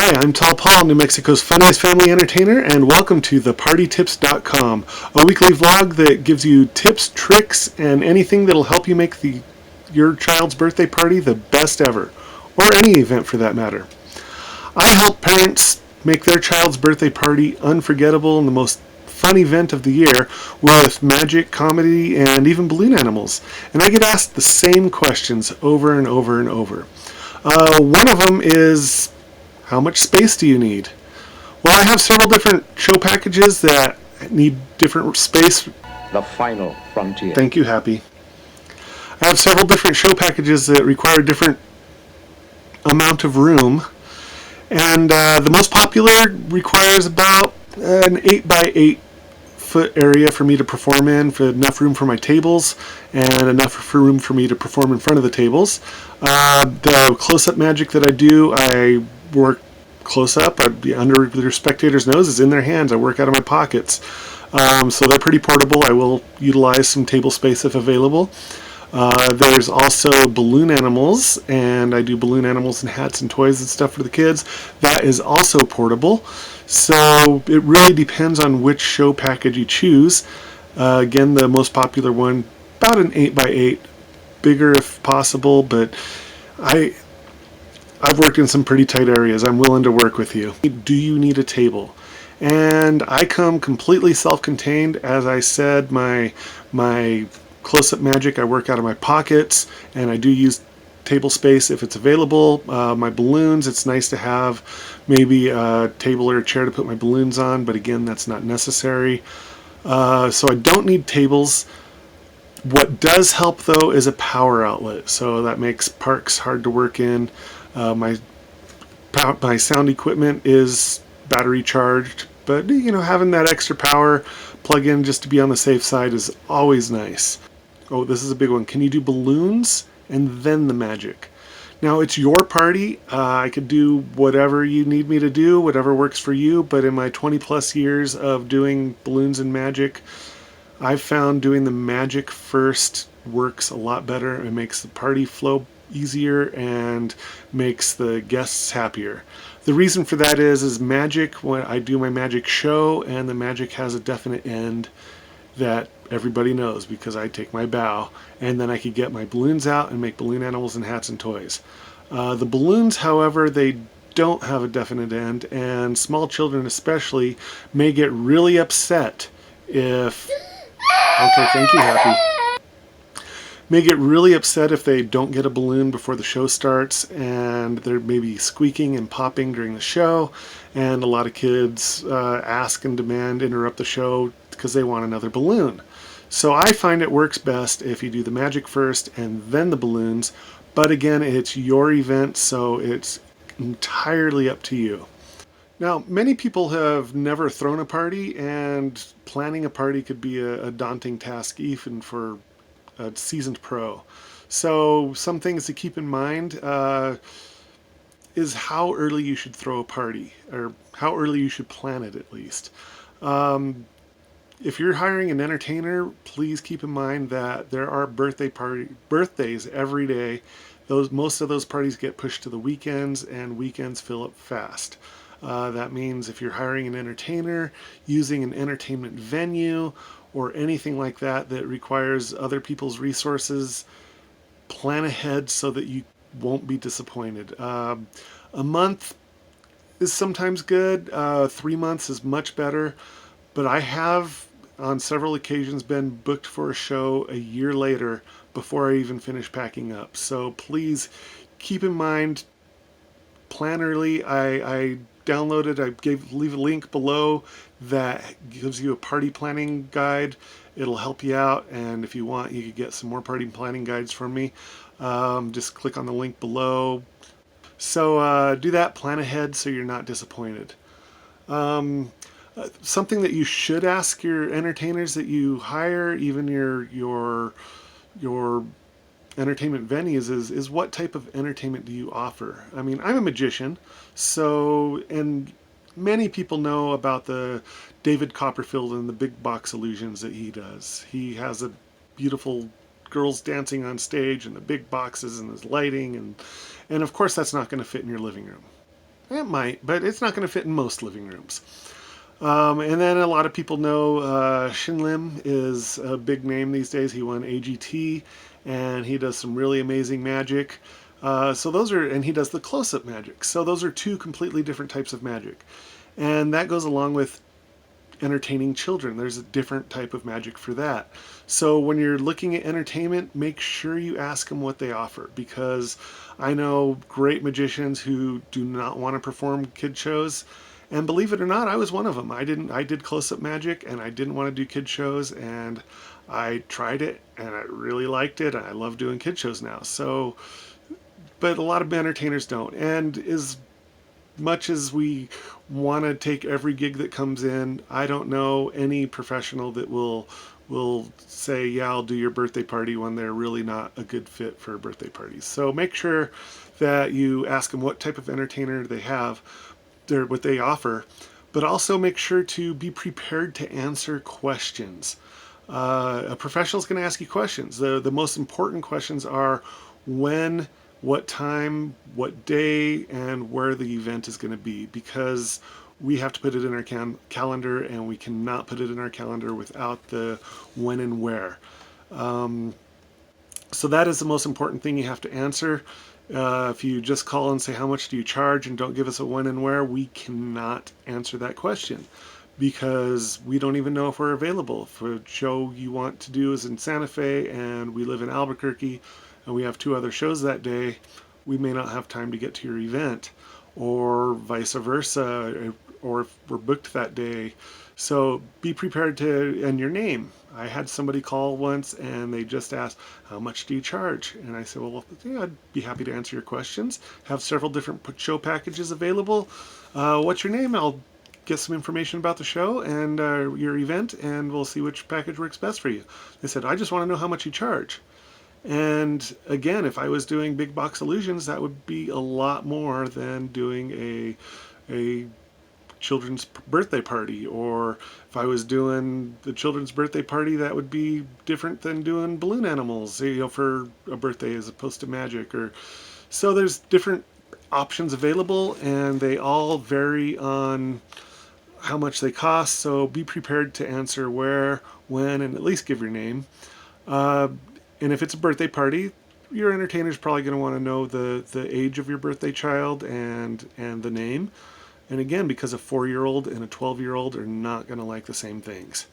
Hi, I'm Tall Paul, New Mexico's funniest family entertainer, and welcome to thepartytips.com, a weekly vlog that gives you tips, tricks, and anything that'll help you make your child's birthday party the best ever, or any event for that matter. I help parents make their child's birthday party unforgettable and the most fun event of the year with magic, comedy, and even balloon animals. And I get asked the same questions over and over and over. One of them is, how much space do you need? Well, I have several different show packages that need different space. The final frontier. Thank you, Happy. I have several different show packages that require a different amount of room. And the most popular requires about an 8 by 8 foot area for me to perform in, for enough room for my tables and enough room for me to perform in front of the tables. The close-up magic that I do, I work close up. I'd be under the spectator's noses, in their hands. I work out of my pockets. So they're pretty portable. I will utilize some table space if available. There's also balloon animals, and I do balloon animals and hats and toys and stuff for the kids. That is also portable. So it really depends on which show package you choose. Again, the most popular one, about an 8 by 8, bigger if possible, but I've worked in some pretty tight areas. I'm willing to work with you. Do you need a table? And I come completely self-contained. As I said, my close-up magic, I work out of my pockets, and I do use table space if it's available. My balloons, it's nice to have maybe a table or a chair to put my balloons on, but again, that's not necessary. So I don't need tables. What does help, though, is a power outlet. So that makes parks hard to work in. My sound equipment is battery charged, but having that extra power plug in just to be on the safe side is always nice. Oh, this is a big one. Can you do balloons and then the magic? Now, it's your party. I could do whatever you need me to do, whatever works for you, but in my 20 plus years of doing balloons and magic, I've found doing the magic first works a lot better. It makes the party flow easier and makes the guests happier. The reason for that is magic, when I do my magic show, and the magic has a definite end that everybody knows because I take my bow, and then I could get my balloons out and make balloon animals and hats and toys. The balloons, however, they don't have a definite end, and small children especially may get really upset if... Okay, thank you, Happy. May get really upset if they don't get a balloon before the show starts, and they're maybe squeaking and popping during the show, and a lot of kids ask and demand interrupt the show because they want another balloon. So I find it works best if you do the magic first and then the balloons, but again, it's your event, so it's entirely up to you. Now, many people have never thrown a party, and planning a party could be a daunting task even for a seasoned pro. So some things to keep in mind is how early you should throw a party, or how early you should plan it at least. If you're hiring an entertainer, please keep in mind that there are birthdays every day. Most of those parties get pushed to the weekends, and weekends fill up fast. That means if you're hiring an entertainer, using an entertainment venue, or anything like that that requires other people's resources, plan ahead so that you won't be disappointed. A month is sometimes good. 3 months is much better. But I have, on several occasions, been booked for a show a year later before I even finish packing up. So please keep in mind, plan early. I downloaded, leave a link below that gives you a party planning guide. It'll help you out, and if you want, you could get some more party planning guides from me. Just click on the link below. So do that, plan ahead so you're not disappointed. Something that you should ask your entertainers that you hire, even your entertainment venues, is what type of entertainment do you offer? I mean, I'm a magician, and many people know about the David Copperfield and the big box illusions that he does. He has a beautiful girls dancing on stage and the big boxes and his lighting, and of course that's not going to fit in your living room. It might, but it's not going to fit in most living rooms. And then a lot of people know Shin Lim is a big name these days. He won AGT, and he does some really amazing magic. So those are, and he does the close-up magic. So those are two completely different types of magic, and that goes along with entertaining children. There's a different type of magic for that. So when you're looking at entertainment, make sure you ask them what they offer, because I know great magicians who do not want to perform kid shows. And believe it or not, I was one of them. I did close-up magic and I didn't want to do kid shows, and I tried it and I really liked it. I love doing kid shows now. So, but a lot of entertainers don't. And as much as we want to take every gig that comes in, I don't know any professional that will say, yeah, I'll do your birthday party, when they're really not a good fit for birthday parties. So make sure that you ask them what type of entertainer they have, what they offer, but also make sure to be prepared to answer questions. A professional is going to ask you questions. The most important questions are when, what time, what day, and where the event is going to be, because we have to put it in our calendar, and we cannot put it in our calendar without the when and where. So that is the most important thing you have to answer. If you just call and say, how much do you charge, and don't give us a when and where, we cannot answer that question, because we don't even know if we're available. If a show you want to do is in Santa Fe and we live in Albuquerque and we have 2 other shows that day, we may not have time to get to your event, or vice versa, or if we're booked that day. So be prepared to, and your name. I had somebody call once and they just asked, how much do you charge? And I said, well, yeah, I'd be happy to answer your questions. Have several different show packages available. What's your name? I'll get some information about the show and your event, and we'll see which package works best for you. They said, I just want to know how much you charge. And again, if I was doing big box illusions, that would be a lot more than doing a children's birthday party. Or if I was doing the children's birthday party, that would be different than doing balloon animals, for a birthday as opposed to magic. Or so there's different options available, and they all vary on how much they cost. So be prepared to answer where, when, and at least give your name. Uh, and if it's a birthday party, your entertainer is probably going to want to know the age of your birthday child and the name. And again, because a 4-year-old and a 12-year-old are not going to like the same things.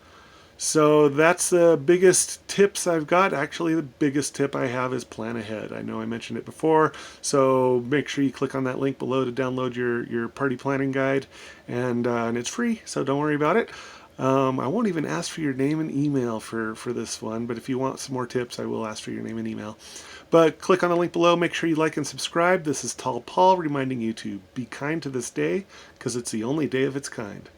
So that's the biggest tips I've got. Actually, the biggest tip I have is plan ahead. I know I mentioned it before, so make sure you click on that link below to download your party planning guide, and it's free, so don't worry about it. I won't even ask for your name and email for this one, but if you want some more tips, I will ask for your name and email. But click on the link below. Make sure you like and subscribe. This is Tall Paul reminding you to be kind to this day, because it's the only day of its kind.